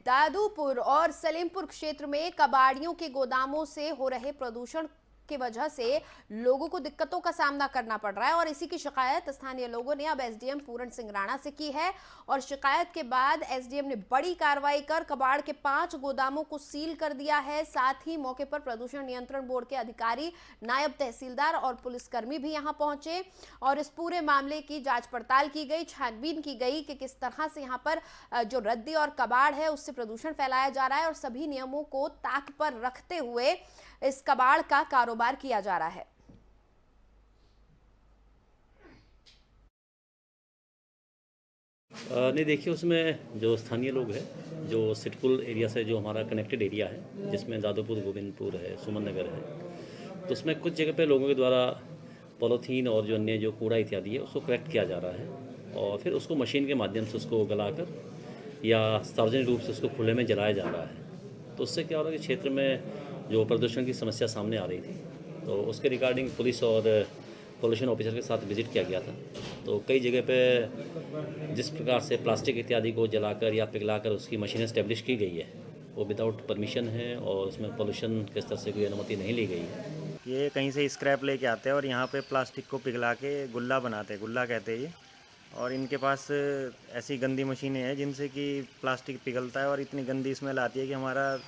दादूपुर और सलेमपुर क्षेत्र में कबाड़ियों के गोदामों से हो रहे प्रदूषण की वजह से लोगों को दिक्कतों का सामना करना पड़ रहा है और इसी की शिकायत स्थानीय लोगों ने अब एसडीएम पूरण सिंह राणा से की है और शिकायत के बाद एसडीएम ने बड़ी कार्रवाई कर कबाड़ के 5 गोदामों को सील कर दिया है। साथ ही मौके पर प्रदूषण नियंत्रण बोर्ड के अधिकारी, नायब तहसीलदार और पुलिसकर्मी भी यहां पहुंचे और इस पूरे मामले की जांच पड़ताल की गई, छानबीन की गई कि किस तरह से यहां पर जो रद्दी और कबाड़ है उससे प्रदूषण फैलाया जा रहा है और सभी नियमों को ताक पर रखते हुए इस कबाड़ का कारोबार किया जा रहा है। नहीं, देखिए, उसमें जो स्थानीय लोग हैं, जो सिटकुल एरिया से जो हमारा कनेक्टेड एरिया है, जिसमें दादूपुर, गोविंदपुर है, सुमन नगर है, तो उसमें कुछ जगह पे लोगों के द्वारा पॉलीथीन और जो अन्य जो कूड़ा इत्यादि है उसको कलेक्ट किया जा रहा है और फिर उसको मशीन के माध्यम से उसको गलाकर या सार्वजनिक रूप से उसको खुले में जलाया जा रहा है। तो उससे क्या हो रहा है कि क्षेत्र में जो प्रदूषण की समस्या सामने आ रही थी, तो उसके रिगार्डिंग पुलिस और पोल्यूशन ऑफिसर के साथ विजिट किया गया था। तो कई जगह पे जिस प्रकार से प्लास्टिक इत्यादि को जलाकर या पिघलाकर उसकी मशीनें स्टैब्लिश की गई है, वो विदाउट परमिशन है और उसमें पोल्यूशन के स्तर से कोई अनुमति नहीं ली गई है। ये कहीं से स्क्रैप लेके आते हैं और यहाँ पे प्लास्टिक को पिघला के गुल्ला बनाते हैं, गुल्ला कहते हैं ये। और इनके पास ऐसी गंदी मशीनें हैं जिनसे कि प्लास्टिक पिघलता है और इतनी गंदी स्मेल आती है कि हमारा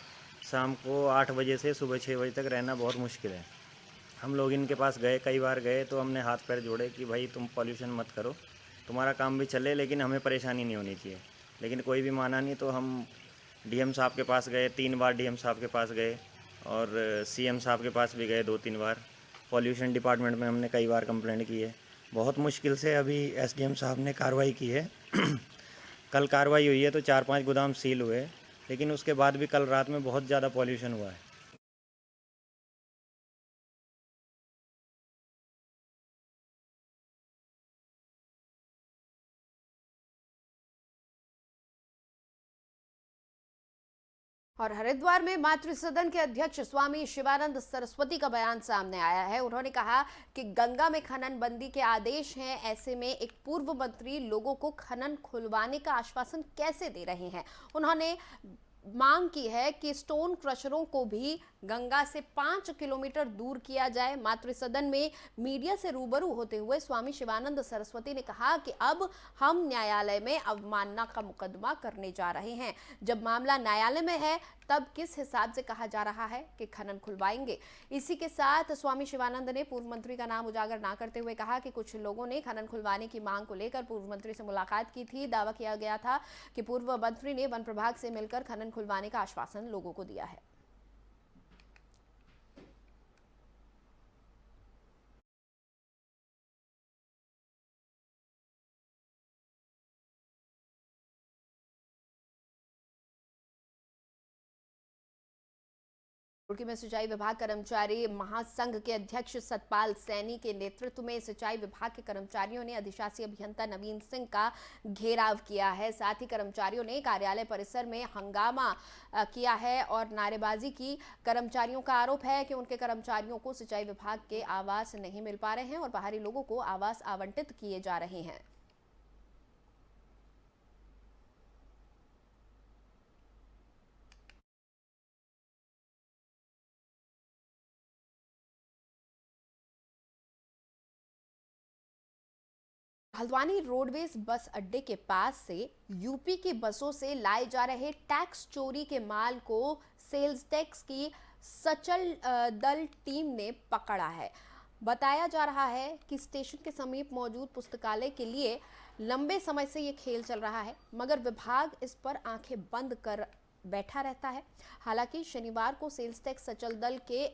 शाम को 8 बजे से सुबह 6 बजे तक रहना बहुत मुश्किल है। हम लोग इनके पास गए, कई बार गए, तो हमने हाथ पैर जोड़े कि भाई तुम पॉल्यूशन मत करो, तुम्हारा काम भी चले लेकिन हमें परेशानी नहीं होनी चाहिए। लेकिन कोई भी माना नहीं, तो हम डीएम साहब के पास गए, 3 बार डीएम साहब के पास गए और सीएम साहब के पास भी गए 2-3 बार। पॉल्यूशन डिपार्टमेंट में हमने कई बार कंप्लेंट की है। बहुत मुश्किल से अभी एसडीएम साहब ने कार्रवाई की है। कल कार्रवाई हुई है तो 4-5 गोदाम सील हुए, लेकिन उसके बाद भी कल रात में बहुत ज़्यादा पॉल्यूशन हुआ है। और हरिद्वार में मातृ सदन के अध्यक्ष स्वामी शिवानंद सरस्वती का बयान सामने आया है। उन्होंने कहा कि गंगा में खनन बंदी के आदेश हैं, ऐसे में एक पूर्व मंत्री लोगों को खनन खुलवाने का आश्वासन कैसे दे रहे हैं। उन्होंने मांग की है कि स्टोन क्रशरों को भी गंगा से 5 किलोमीटर दूर किया जाए। मातृ सदन में मीडिया से रूबरू होते हुए स्वामी शिवानंद सरस्वती ने कहा कि अब हम न्यायालय में अवमानना का मुकदमा करने जा रहे हैं। जब मामला न्यायालय में है तब किस हिसाब से कहा जा रहा है कि खनन खुलवाएंगे। इसी के साथ स्वामी शिवानंद ने पूर्व मंत्री का नाम उजागर ना करते हुए कहा कि कुछ लोगों ने खनन खुलवाने की मांग को लेकर पूर्व मंत्री से मुलाकात की थी। दावा किया गया था कि पूर्व मंत्री ने वन प्रभाग से मिलकर खनन खुलवाने का आश्वासन लोगों को दिया है। रुड़की में सिंचाई विभाग कर्मचारी महासंघ के अध्यक्ष सतपाल सैनी के नेतृत्व में सिंचाई विभाग के कर्मचारियों ने अधिशासी अभियंता नवीन सिंह का घेराव किया है। साथ ही कर्मचारियों ने कार्यालय परिसर में हंगामा किया है और नारेबाजी की। कर्मचारियों का आरोप है कि उनके कर्मचारियों को सिंचाई विभाग के आवास नहीं मिल पा रहे हैं और बाहरी लोगों को आवास आवंटित किए जा रहे हैं। हल्द्वानी रोडवेज बस अड्डे के पास से यूपी की बसों से लाए जा रहे टैक्स चोरी के माल को सेल्स टैक्स की सचल दल टीम ने पकड़ा है। बताया जा रहा है कि स्टेशन के समीप मौजूद पुस्तकालय के लिए लंबे समय से ये खेल चल रहा है, मगर विभाग इस पर आंखें बंद कर बैठा रहता है। हालांकि शनिवार को सेल्स टैक्स सचल दल के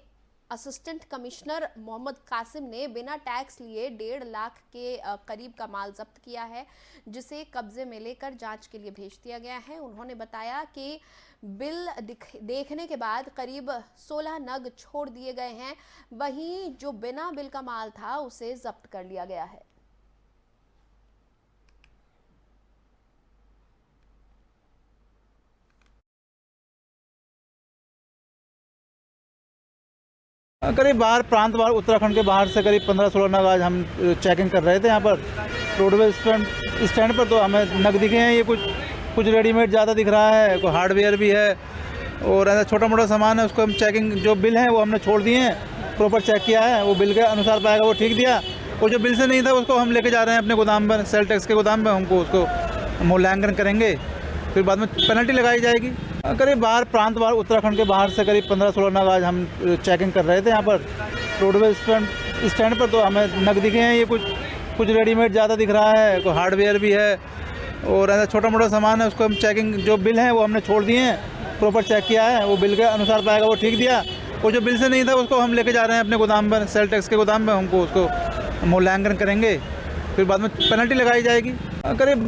असिस्टेंट कमिश्नर मोहम्मद कासिम ने बिना टैक्स लिए 1.5 लाख के करीब का माल जब्त किया है, जिसे कब्जे में लेकर जांच के लिए भेज दिया गया है। उन्होंने बताया कि बिल देखने के बाद करीब 16 नग छोड़ दिए गए हैं, वहीं जो बिना बिल का माल था उसे जब्त कर लिया गया है। करीब बाहर प्रांत बाहर उत्तराखंड के बाहर से करीब 15-16 नग आज हम चेकिंग कर रहे थे यहाँ पर रोडवेज स्टैंड पर। तो हमें नग दिखे हैं ये कुछ कुछ रेडीमेड ज़्यादा दिख रहा है, कोई हार्डवेयर भी है और ऐसा छोटा मोटा सामान है उसको हम चेकिंग, जो बिल है वो हमने छोड़ दिए हैं, प्रॉपर चेक किया है, वो बिल के अनुसार पाएगा वो ठीक दिया, और जो बिल से नहीं था उसको हम लेके जा रहे हैं अपने गोदाम पर, सेल टैक्स के गोदाम पर, हमको उसको मूल्यांकन करेंगे, फिर बाद में पेनल्टी लगाई जाएगी। करीब बाहर प्रांत बाहर उत्तराखंड के बाहर से करीब 15-16 नग आज हम चेकिंग कर रहे थे यहाँ पर रोडवेज स्टैंड पर, तो हमें नग दिखे हैं, ये कुछ रेडीमेड ज़्यादा दिख रहा है, कोई हार्डवेयर भी है और ऐसा छोटा मोटा सामान है उसको हम चेकिंग, जो बिल है वो हमने छोड़ दिए हैं, प्रॉपर चेक किया है, वो बिल के अनुसार पाएगा वो ठीक दिया, और जो बिल से नहीं था उसको हम लेके जा रहे हैं अपने गोदाम पर, सेल टैक्स के गोदाम पर, हमको उसको मूल्यांकन करेंगे, फिर बाद में पेनल्टी लगाई जाएगी। करीब